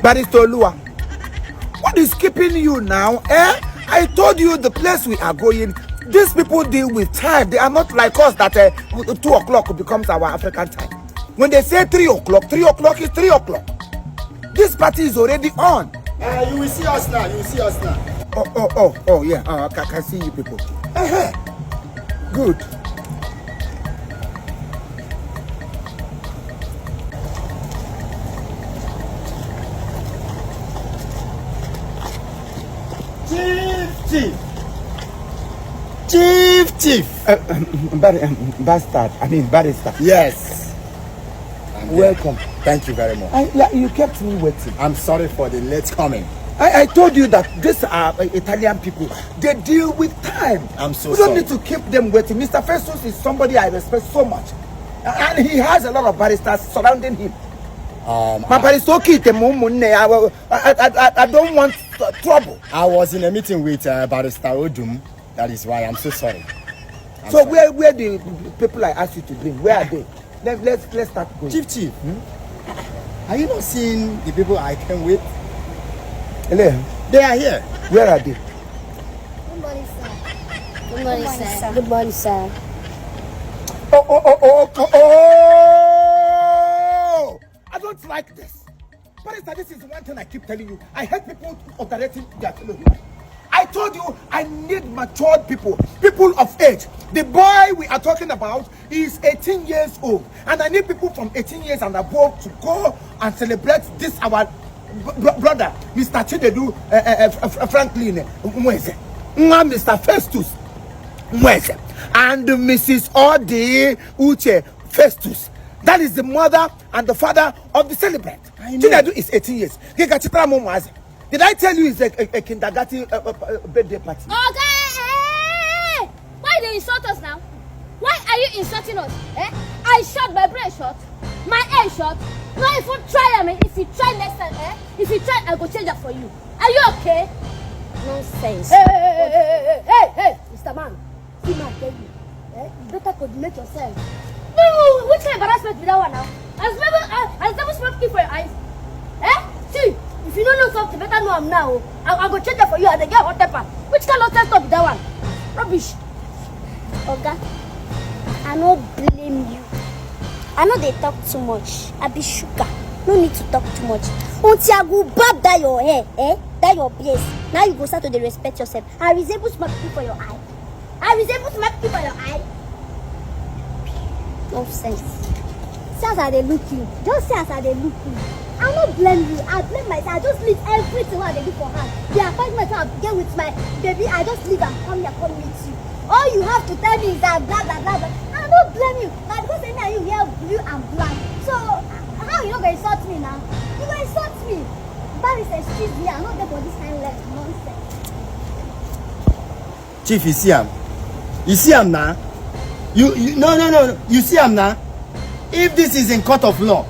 Barr.Oluwa, what is keeping you now? I told you the place we are going. These people deal with time. They are not like us that 2 o'clock becomes our African time. When they say 3 o'clock, 3 o'clock is 3 o'clock. This party is already on. You will see us now. You will see us now. Oh, yeah. I can see you people. Good. Chief. Bastard. I mean, barrister. Yes. Welcome. Thank you very much. You kept me waiting. I'm sorry for the late coming. I told you that these are Italian people. They deal with time. I'm so we sorry. don't need to keep them waiting. Mr. Festus is somebody I respect so much. And he has a lot of barristers surrounding him. I don't want trouble. I was in a meeting with Barrister Odum. That is why I'm so sorry. So sorry. Where the people I asked you to bring? Where are they? Let's start going. Chief. Are you not seeing the people I came with? Hello. They are here. Where are they? Good morning, sir. Good morning, sir. Good morning, sir. Oh! I don't like this. Barrister, this is one thing I keep telling you. I hate people underrating their fellow human. I told you I need matured people of age. The boy we are talking about is 18 years old, and I need people from 18 years and above to go and celebrate this our brother, Mr. Chinedu Franklin Mweze, Mr. Festus Mweze, and Mrs. Odi Uche Festus. That is the mother and the father of the celebrant. Chinedu is 18 years. Did I tell you it's a kindergarten birthday party? Okay. Why do you insult us now? Why are you insulting us? I shot, my brain shot, my air shot. No, if you try, if you try next time, if you try, I go change that for you. Are you okay? Nonsense. Hey, Mr. Man. See, man, tell you. You better coordinate yourself. No, which kind of embarrassment with that one now? I've never spoken for your eyes. See, if you don't know something, better know I'm now. I'll go change that for you and they get hot pepper. Which kind of test with that one? Rubbish. Oga, I don't blame you. I know they talk too much. I be sugar. No need to talk too much. Until I go bob that your hair, that your face. Now you go start to respect yourself. I resemble smart people for your eye. Nonsense. See as I dey look you. Just see as I dey look you. I don't blame you. I blame myself. I just leave everything what I do for her. The appointment I get with my baby, I just leave and come meet you. All you have to tell me is that blah blah blah blah. I don't blame you. But because you hear blue and black. So how you not gonna insult me now? You gonna insult me. Barry says, excuse me, I'm not there for this kind of nonsense. Chief, you see him? You see him now? No. You see him now? If this is in court of law,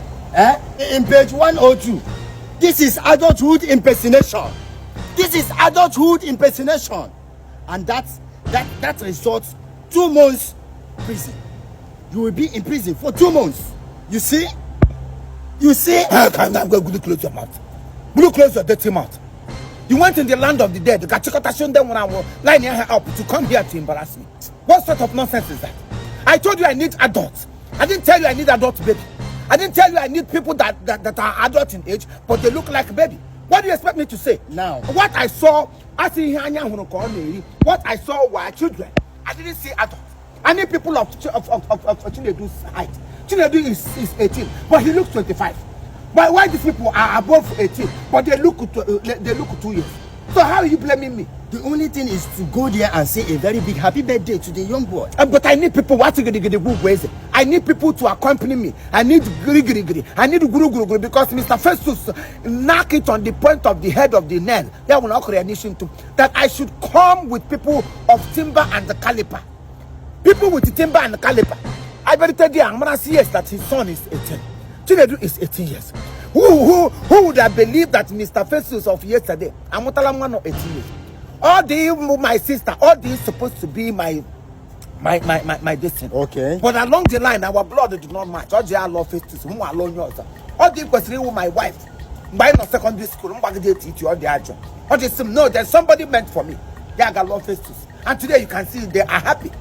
in page 102, this is adulthood impersonation. And that results 2 months prison. You will be in prison for 2 months. You see? I'm going to close your mouth. Blue, close your dirty mouth. You went in the land of the dead. Line her up to come here to embarrass me. What sort of nonsense is that? I told you I need adults. I didn't tell you I need adult baby. I didn't tell you I need people that are adult in age, but they look like baby. What do you expect me to say? Now, what I saw were children. I didn't see adults. I need people of Chinedu's height. Chinedu is 18, but he looks 25. Why these people are above 18, but they look 2 years? So how are you blaming me? The only thing is to go there and say a very big happy birthday to the young boy. But I need people. I need people to accompany me. I need giri. I need guru because Mr. Festus knock it on the point of the head of the nail. That will not create an issue to that. I should come with people of timber and the caliper. People with the timber and the caliper. I better tell you, I'm gonna see yes that his son is 18. Chinedu is 18 years. Who would have believed that Mr. Festus of yesterday, I'm not 18 years. All my sister, all these supposed to be my destiny. Okay. But along the line, our blood did not match. All the love Festus, whom alone yours. All the was really my wife. By no secondary school, I'm going to teach you all the ajo. What is no? There's somebody meant for me. They are love faces, and today you can see they are happy,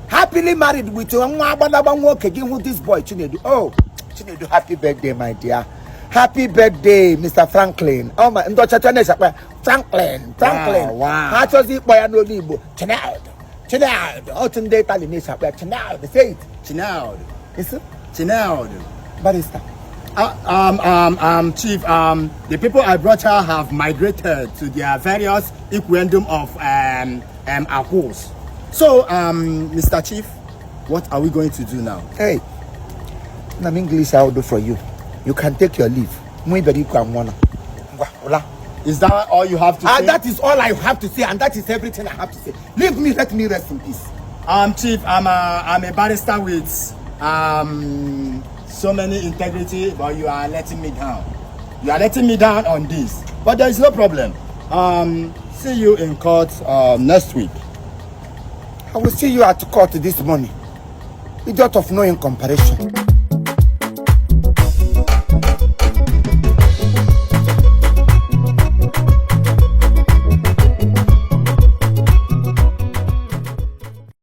happily married with this boy Chinedu. Oh, Chinedu, happy birthday, my dear. Happy birthday, Mr. Franklin. Oh my, Franklin. Wow. How does it boy no Igbo? Chinedu. Oh, today Chinedu. Say it. Chinedu. Is it? Chinedu. Barrister. Chief, the people I brought here have migrated to their various equendum of Akos. So, Mr. Chief, what are we going to do now? Hey, in English I'll do for you. You can take your leave. Is that all you have to say? That is all I have to say, and that is everything I have to say. Leave me, let me rest in peace. Chief, I'm a barrister with so many integrity, but you are letting me down. You are letting me down on this. But there is no problem. See you in court next week. I will see you at court this morning. Idiot of no in comparison.